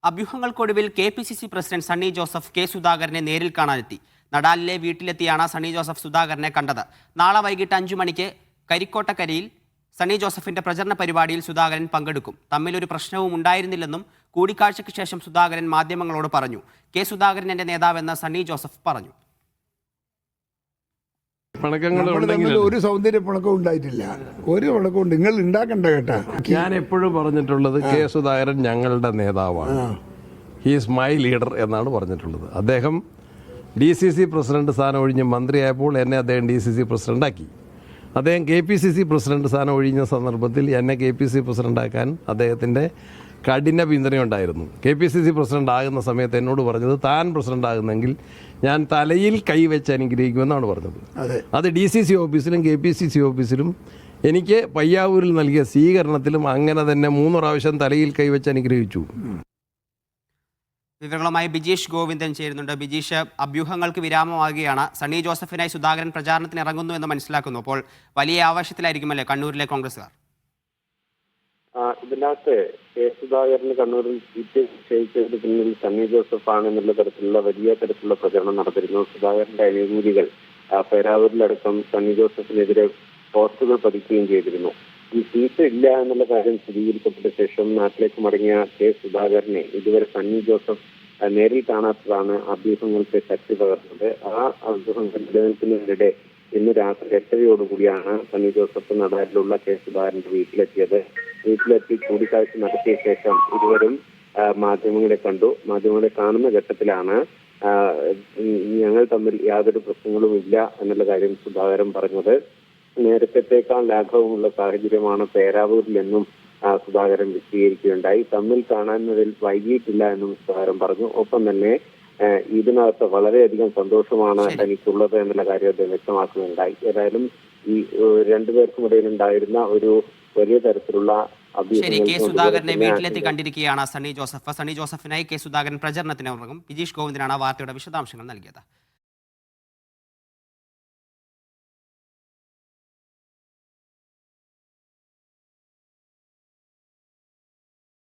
അഭ്യൂഹങ്ങൾക്കൊടുവിൽ KPCC president Sunny Joseph K സുധാകരനെ നേരിൽ കാണാനെത്തി. നടാലിലെ വീട്ടിലെത്തിയാണ് സണ്ണി ജോസഫ് സുധാകരനെ കണ്ടത്. നാളെ വൈകിട്ട് 5 മണിക്ക് കരിക്കോട്ടക്കരയിൽ സണ്ണി ജോസഫിന്റെ പ്രചരണ പരിപാടിയിൽ സുധാകരൻ പങ്കെടുക്കും. തമ്മിലൊരു പ്രശ്നവും ഉണ്ടായിരുന്നില്ലെന്നും കൂടിക്കാഴ്ചയ്ക്ക് ശേഷം സുധാകരൻ മാധ്യമങ്ങളോട് പറഞ്ഞു. കെ സുധാകരൻ എന്റെ നേതാവെന്ന് സണ്ണി ജോസഫ് പറഞ്ഞു. ഒരു സൗന്ദര്യ പിണക്കവും ഉണ്ടായിട്ടില്ല. ഒരു പിണക്കവും നിങ്ങൾ ഉണ്ടാക്കണ്ട കേട്ടാ. ഞാൻ എപ്പോഴും പറഞ്ഞിട്ടുള്ളത് കെ സുധാകരൻ ഞങ്ങളുടെ നേതാവാണ്, ഹീസ് മൈ ലീഡർ എന്നാണ് പറഞ്ഞിട്ടുള്ളത്. അദ്ദേഹം DCC പ്രസിഡന്റ് സ്ഥാനം ഒഴിഞ്ഞ് മന്ത്രിയായപ്പോൾ എന്നെ അദ്ദേഹം DCC പ്രസിഡന്റാക്കി. അദ്ദേഹം KPCC പ്രസിഡന്റ് സ്ഥാനം ഒഴിഞ്ഞ സന്ദർഭത്തിൽ എന്നെ KPCC പ്രസിഡന്റാക്കാൻ അദ്ദേഹത്തിൻ്റെ കഠിന പിന്തുണയുണ്ടായിരുന്നു. KPCC പ്രസിഡന്റ് ആകുന്ന സമയത്ത് എന്നോട് പറഞ്ഞത് താൻ പ്രസിഡന്റ് ആകുന്നെങ്കിൽ ഞാൻ തലയിൽ കൈവച്ച് അനുഗ്രഹിക്കുമെന്നാണ് പറഞ്ഞത്. അത് DCC ഓഫീസിലും KPCC ഓഫീസിലും എനിക്ക് പയ്യാവൂരിൽ നൽകിയ സ്വീകരണത്തിലും അങ്ങനെ തന്നെ 3 പ്രാവശ്യം തലയിൽ കൈവച്ച് അനുഗ്രഹിച്ചു. വിവരങ്ങളുമായി ബിജീഷ് ഗോവിന്ദൻ ചേരുന്നുണ്ട്. ബിജീഷ്, അഭ്യൂഹങ്ങൾക്ക് വിരാമമാകുകയാണ്. സണ്ണി ജോസഫിനായി സുധാകരൻ പ്രചാരണത്തിന് ഇറങ്ങുന്നു എന്ന് മനസ്സിലാക്കുന്നു. അപ്പോൾ വലിയ ആവേശത്തിലായിരിക്കുമല്ലേ കണ്ണൂരിലെ കോൺഗ്രസുകാർ? ഇതിനകത്ത് കെ സുധാകരന് കണ്ണൂരിൽ സീറ്റ് നിശ്ചയിച്ചതിന് പിന്നിൽ സണ്ണി ജോസഫ് ആണെന്നുള്ള തരത്തിലുള്ള വലിയ തരത്തിലുള്ള പ്രചരണം നടത്തിയിരുന്നു. സുധാകരന്റെ അനുകൂലികൾ പേരാവൂരിലടക്കം സണ്ണി ജോസഫിനെതിരെ പോസ്റ്റുകൾ പതിക്കുകയും ചെയ്തിരുന്നു. ഈ സീറ്റ് ഇല്ല എന്നുള്ള കാര്യം സ്ഥിരീകരിക്കപ്പെട്ട ശേഷം നാട്ടിലേക്ക് മടങ്ങിയ കെ സുധാകരനെ ഇതുവരെ സണ്ണി ജോസഫ് നേരിൽ കാണാത്തതാണ് അഭ്യൂഹങ്ങൾക്ക് ശക്തി പകർന്നത്. ആ അഭ്യൂഹങ്ങൾ നിലനിൽക്കുന്നതിനിടെ ഇന്ന് രാത്രി 8:00 സണ്ണി ജോസഫ് നടാലിലുള്ള കെ സുധാകരന്റെ വീട്ടിലെത്തിയത്. വീട്ടിലെത്തി കൂടിക്കാഴ്ച നടത്തിയ ശേഷം ഇരുവരും മാധ്യമങ്ങളെ കണ്ടു. മാധ്യമങ്ങളെ കാണുന്ന ഘട്ടത്തിലാണ് ഞങ്ങൾ തമ്മിൽ യാതൊരു പ്രശ്നങ്ങളും ഇല്ല എന്നുള്ള കാര്യം സുധാകരൻ പറഞ്ഞത്. നേരത്തെക്കാൾ ലാഘവമുള്ള സാഹചര്യമാണ് പേരാവൂരിലെന്നും സുധാകരൻ വിശദീകരിക്കുകയുണ്ടായി. തമ്മിൽ കാണാനതിൽ വൈകിയിട്ടില്ല എന്നും സുധാകരൻ പറഞ്ഞു. ഒപ്പം തന്നെ ഇതിനകത്ത് വളരെയധികം സന്തോഷമാണ് തനിക്കുള്ളത് എന്നുള്ള കാര്യം അദ്ദേഹം വ്യക്തമാക്കുകയുണ്ടായി. ഏതായാലും ഈ രണ്ടുപേർക്കും ഇടയിലുണ്ടായിരുന്ന ഒരു വലിയ തരത്തിലുള്ള കെ സുധാകരനെ വീട്ടിലെത്തി കണ്ടിരിക്കുകയാണ് സണ്ണി ജോസഫ്. സണ്ണി ജോസഫിനായി കെ സുധാകരൻ പ്രചരണത്തിന് ഇറങ്ങും. ബിജീഷ് ഗോവിന്ദനാണ് വാർത്തയുടെ വിശദാംശങ്ങൾ നൽകിയത്.